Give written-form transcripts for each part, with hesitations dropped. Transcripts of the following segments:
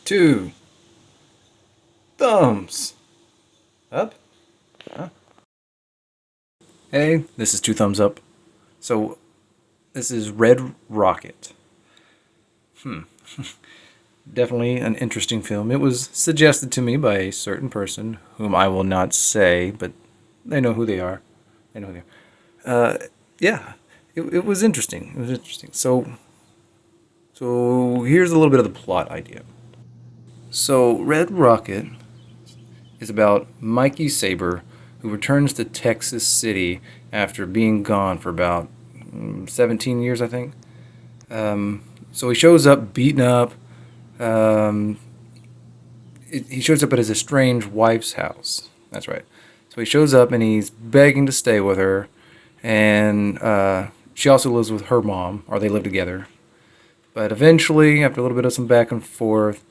Two thumbs up. Huh? Hey, this is Two Thumbs Up. So, this is Red Rocket. Definitely an interesting film. It was suggested to me by a certain person, whom I will not say, but they know who they are. They know who they are. Yeah, it was interesting. It was interesting. So here's a little bit of the plot idea. So, Red Rocket is about Mikey Saber, who returns to Texas City after being gone for about 17 years, I think. So he shows up beaten up. Um, he shows up at his estranged wife's house. That's right. So he shows up and he's begging to stay with her. And she also lives with her mom, or they live together. But eventually, after a little bit of some back and forth,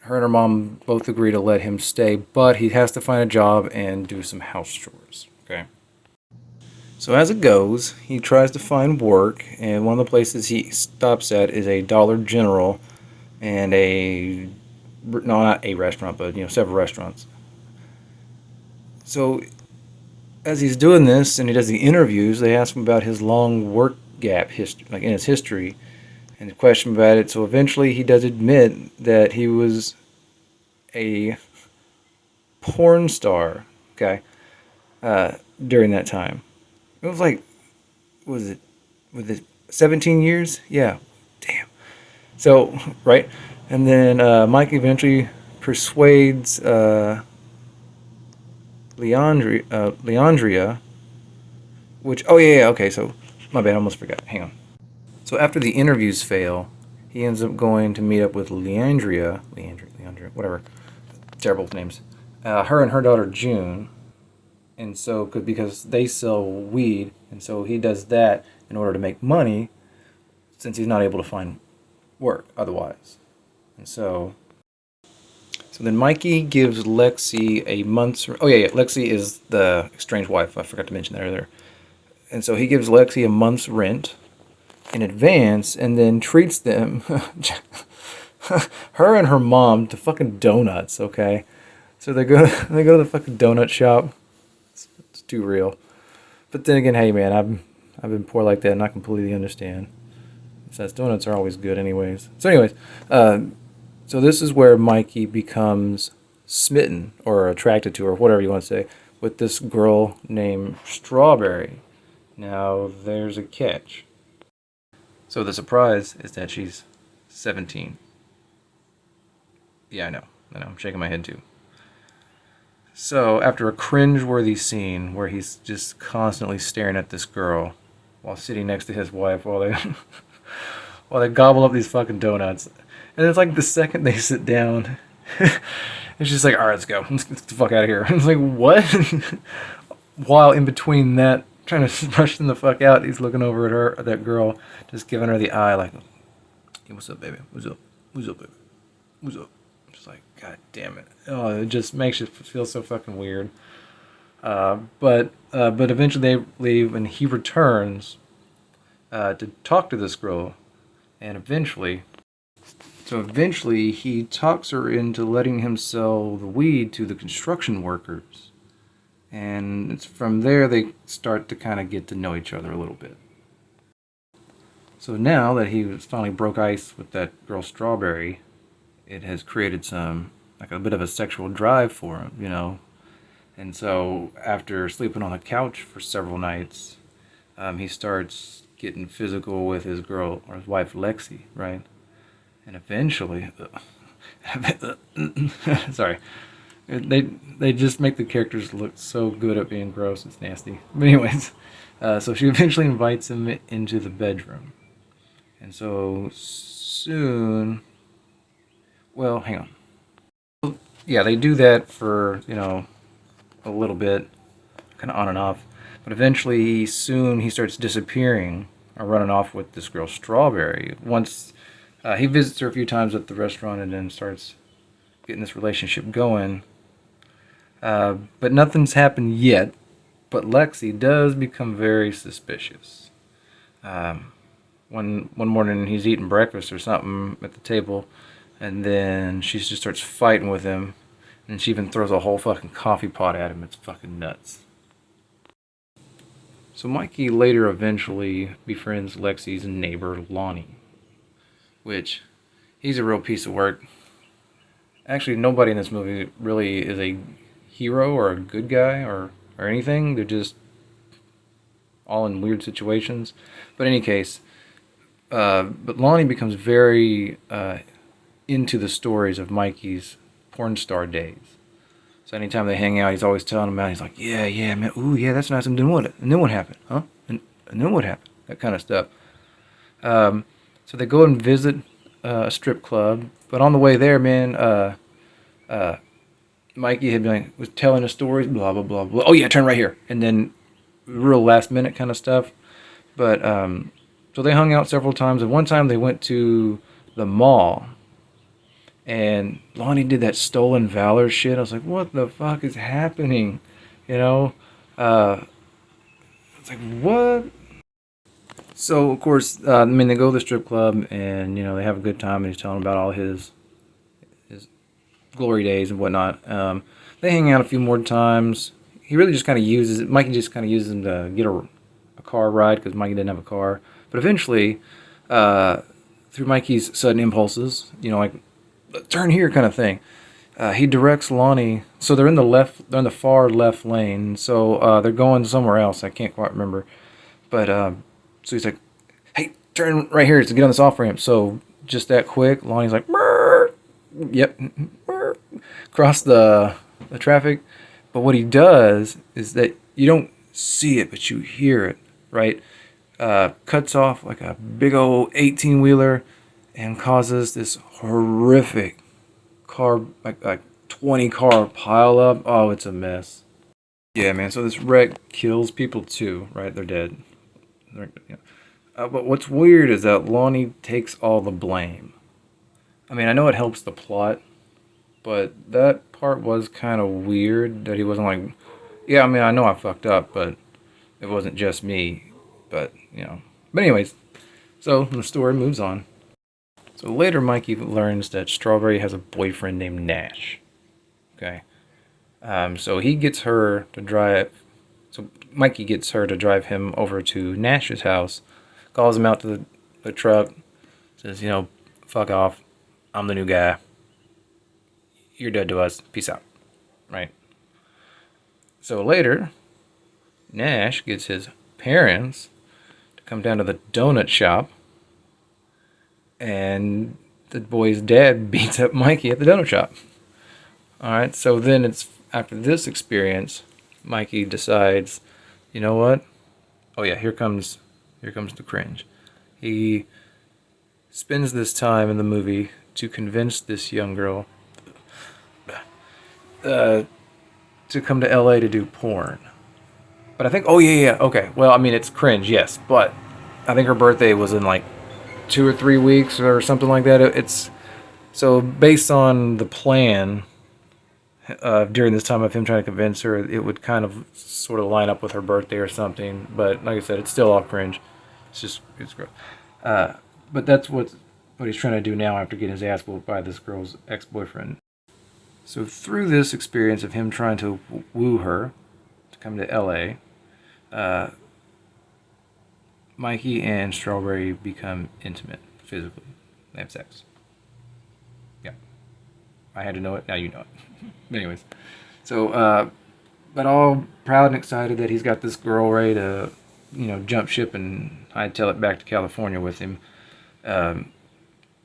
her and her mom both agree to let him stay, but he has to find a job and do some house chores. Okay. So as it goes, he tries to find work, and one of the places he stops at is a Dollar General and not a restaurant, but several restaurants. So as he's doing this and he does the interviews, they ask him about his long work gap history, like in his history, and question about it. So eventually he does admit that he was a porn star, okay, during that time. It was like, was it 17 years? Yeah, damn. So, right? And then Mike eventually persuades Leandria, which, oh yeah, okay, so, my bad, I almost forgot. Hang on. So after the interviews fail, he ends up going to meet up with Leandria, whatever, terrible names. Her and her daughter June, and so because they sell weed, and so he does that in order to make money, since he's not able to find work otherwise. And so then Mikey gives Lexi a month's. Oh yeah, Lexi is the estranged wife. I forgot to mention that earlier. And so he gives Lexi a month's rent in advance, and then treats them, her and her mom, to fucking donuts. Okay, so they go to the fucking donut shop. It's too real. But then again, hey man, I've been poor like that, and I completely understand. Besides, donuts are always good, anyways. So anyways, so this is where Mikey becomes smitten or attracted to, or whatever you want to say, with this girl named Strawberry. Now there's a catch. So the surprise is that she's 17. Yeah, I know. I'm shaking my head too. So after a cringe-worthy scene where he's just constantly staring at this girl while sitting next to his wife while they while they gobble up these fucking donuts, and it's like the second they sit down, it's just like, all right, let's go. Let's get the fuck out of here. It's like, what? While in between that, trying to rush them the fuck out, he's looking over at her, that girl, just giving her the eye, like, hey, what's up, baby? What's up? What's up, baby? What's up? Just like, god damn it. Oh, it just makes you feel so fucking weird. But eventually they leave, and he returns to talk to this girl, and eventually he talks her into letting him sell the weed to the construction workers. And it's from there they start to kind of get to know each other a little bit. So now that he finally broke ice with that girl Strawberry, it has created like a bit of a sexual drive for him, And so after sleeping on the couch for several nights, he starts getting physical with his girl, or his wife Lexi, right? And eventually, sorry. They just make the characters look so good at being gross. It's nasty. But anyways, so she eventually invites him into the bedroom. And so soon, well, hang on. Yeah, they do that for, a little bit, kind of on and off. But eventually, soon he starts disappearing or running off with this girl Strawberry. Once he visits her a few times at the restaurant and then starts getting this relationship going. But nothing's happened yet. But Lexi does become very suspicious. One morning he's eating breakfast or something at the table. And then she just starts fighting with him. And she even throws a whole fucking coffee pot at him. It's fucking nuts. So Mikey later eventually befriends Lexi's neighbor, Lonnie. Which, he's a real piece of work. Actually, nobody in this movie really is a hero or a good guy or anything. They're just all in weird situations. But in any case, but Lonnie becomes very into the stories of Mikey's porn star days. So anytime they hang out, he's always telling them about. He's like, yeah, man, ooh, yeah, that's nice. And then what? And then what happened, huh? And then what happened? That kind of stuff. So they go and visit a strip club, but on the way there, man, Mikey had been was telling the stories, blah blah blah blah. Oh yeah, turn right here, and then real last minute kind of stuff. But so they hung out several times, and one time they went to the mall, and Lonnie did that stolen valor shit. I was like, what the fuck is happening? You know, it's like what? So of course, I mean, they go to the strip club, and they have a good time, and he's telling about all his glory days and whatnot. They hang out a few more times. He really just kind of uses it. Mikey just kind of uses him to get a car ride because Mikey didn't have a car. But eventually, through Mikey's sudden impulses, like turn here kind of thing, he directs Lonnie. So they're in the far left lane. So they're going somewhere else. I can't quite remember. But so he's like, "Hey, turn right here to get on this off ramp." So just that quick, Lonnie's like, "Brr." Yep, brr. Cross the traffic. But what he does is that you don't see it, but you hear it, right? Cuts off like a big old 18-wheeler and causes this horrific car, like 20 car pile up. Oh, it's a mess. Yeah, man. So this wreck kills people too, right? They're dead. But what's weird is that Lonnie takes all the blame. I mean, I know it helps the plot, but that part was kind of weird that he wasn't like, yeah, I mean, I know I fucked up, but it wasn't just me. But anyways, so the story moves on. So later, Mikey learns that Strawberry has a boyfriend named Nash. Okay. So he gets her to drive. So Mikey gets her to drive him over to Nash's house, calls him out to the truck, says, fuck off. I'm the new guy. You're dead to us. Peace out. Right? So later, Nash gets his parents to come down to the donut shop, and the boy's dad beats up Mikey at the donut shop. Alright, so then it's after this experience, Mikey decides, you know what? Oh yeah, here comes the cringe. He spends this time in the movie to convince this young girl to come to LA to do porn. But I think, oh yeah, okay. Well, I mean, it's cringe, yes, but I think her birthday was in like 2 or 3 weeks or something like that. It's so based on the plan during this time of him trying to convince her, it would kind of sort of line up with her birthday or something. But like I said, it's still all cringe. It's gross. But that's what he's trying to do now after getting his ass whooped by this girl's ex-boyfriend. So through this experience of him trying to woo her to come to LA, Mikey and Strawberry become intimate physically. They have sex. Yeah. I had to know it, now you know it. But anyways. So, but all proud and excited that he's got this girl ready to, jump ship and hightail it back to California with him.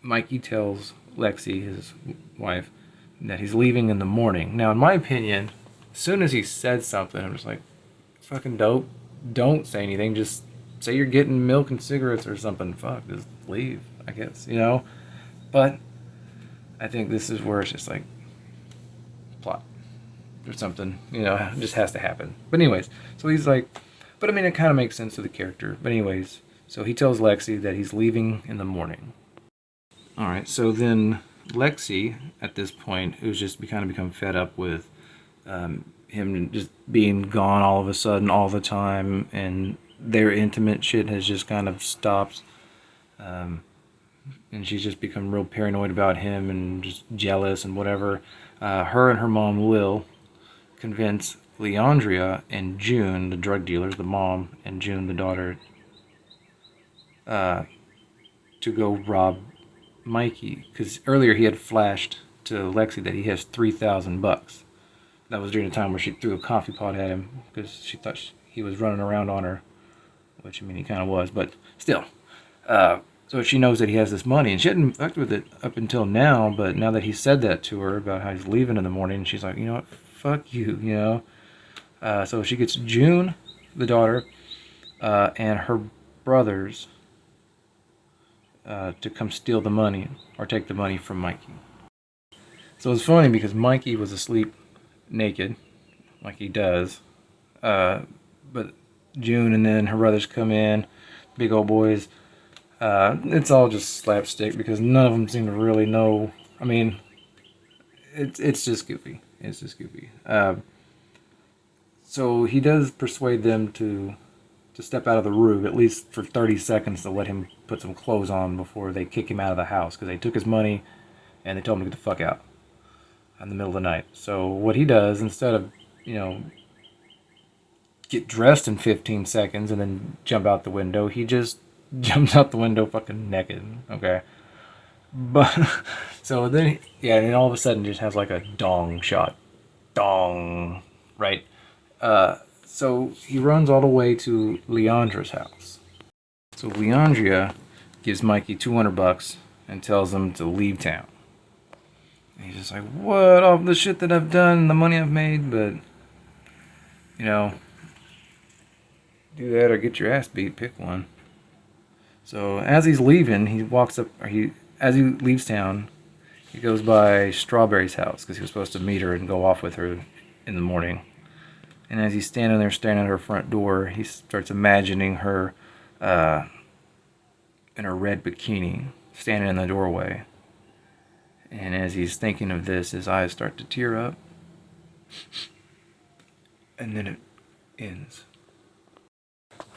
Mikey tells Lexi, his wife, that he's leaving in the morning. Now, in my opinion, as soon as he said something, I'm just like, fucking dope. Don't say anything. Just say you're getting milk and cigarettes or something. Fuck, just leave, I guess, But I think this is where it's just like plot or something, it just has to happen. But anyways, so he's like, but I mean, it kind of makes sense to the character. But anyways, so he tells Lexi that he's leaving in the morning. All right, so then Lexi, at this point, who's just kind of become fed up with him just being gone all of a sudden all the time, and their intimate shit has just kind of stopped. and she's just become real paranoid about him and just jealous and whatever. Her and her mom, Lil, convince Leandria and June, the drug dealers, the mom, and June, the daughter, to go rob Mikey. Because earlier he had flashed to Lexi that he has $3,000. That was during the time where she threw a coffee pot at him because she thought he was running around on her, which, I mean, he kind of was, but still. So she knows that he has this money, and she hadn't fucked with it up until now, but now that he said that to her about how he's leaving in the morning, she's like, you know what, fuck you, you know? So she gets June, the daughter, and her brothers to come steal the money, or take the money from Mikey. So it's funny because Mikey was asleep naked, like he does, but June and then her brothers come in, big old boys. It's all just slapstick because none of them seem to really know. I mean, it's just goofy. It's just goofy. So he does persuade them to step out of the room, at least for 30 seconds, to let him put some clothes on before they kick him out of the house, because they took his money and they told him to get the fuck out in the middle of the night. So what he does, instead of, you know, get dressed in 15 seconds and then jump out the window, he just jumps out the window fucking naked, okay? But, so then, yeah, and then all of a sudden just has like a dong shot. Dong, right? So he runs all the way to Leandra's house. So Leandria gives Mikey $200 and tells him to leave town. And he's just like, what? All the shit that I've done, the money I've made, but, you know, do that or get your ass beat, pick one. So as he's leaving, he walks up, or as he leaves town, he goes by Strawberry's house because he was supposed to meet her and go off with her in the morning. And as he's standing there staring at her front door, he starts imagining her in her red bikini standing in the doorway. And as he's thinking of this, his eyes start to tear up. And then it ends.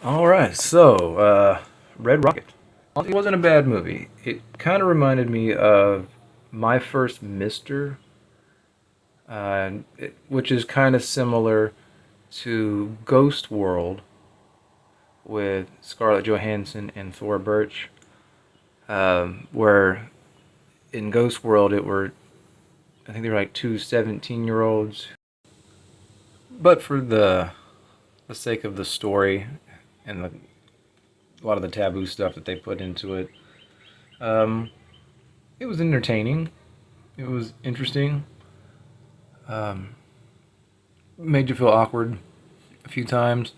Alright, so, Red Rocket. It wasn't a bad movie. It kind of reminded me of My First Mister, which is kind of similar to Ghost World with Scarlett Johansson and Thora Birch, where in Ghost World I think they were like two 17-year-olds, but for the sake of the story and a lot of the taboo stuff that they put into it, it was entertaining, it was interesting, made you feel awkward a few times,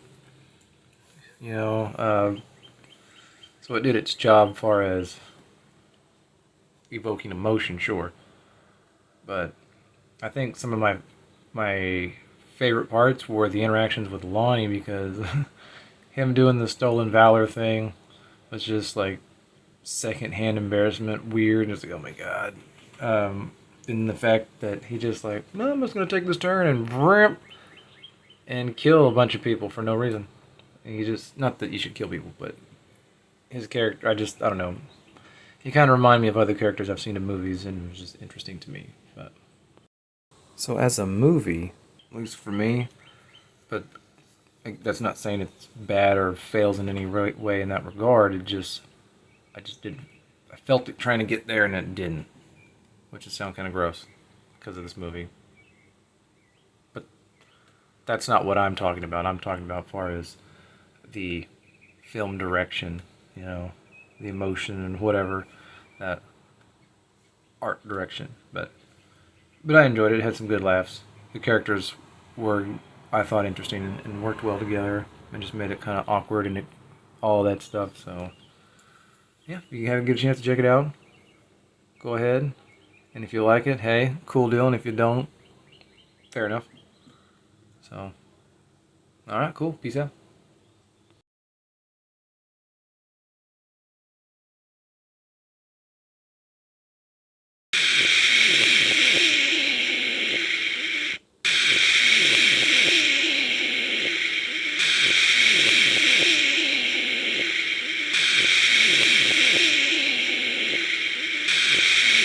you know, so it did its job as far as evoking emotion, sure, but I think some of my favorite parts were the interactions with Lonnie, because him doing the stolen valor thing was just like secondhand embarrassment, weird. It's like, oh my god. And the fact that he just like, no, I'm just gonna take this turn and kill a bunch of people for no reason. And he just, not that you should kill people, but his character, I don't know. He kind of reminded me of other characters I've seen in movies, and it was just interesting to me. But so as a movie, at least for me, but that's not saying it's bad or fails in any way in that regard. I just didn't. I felt it trying to get there and it didn't, which would sound kind of gross because of this movie. But that's not what I'm talking about. I'm talking about as far as the film direction, you know, the emotion and whatever, that art direction. But I enjoyed it. It had some good laughs. The characters were, I thought, interesting and worked well together, and just made it kind of awkward and all that stuff. So yeah, if you haven't get a chance to check it out, go ahead. And if you like it, hey, cool deal. And if you don't, fair enough. So, alright, cool. Peace out.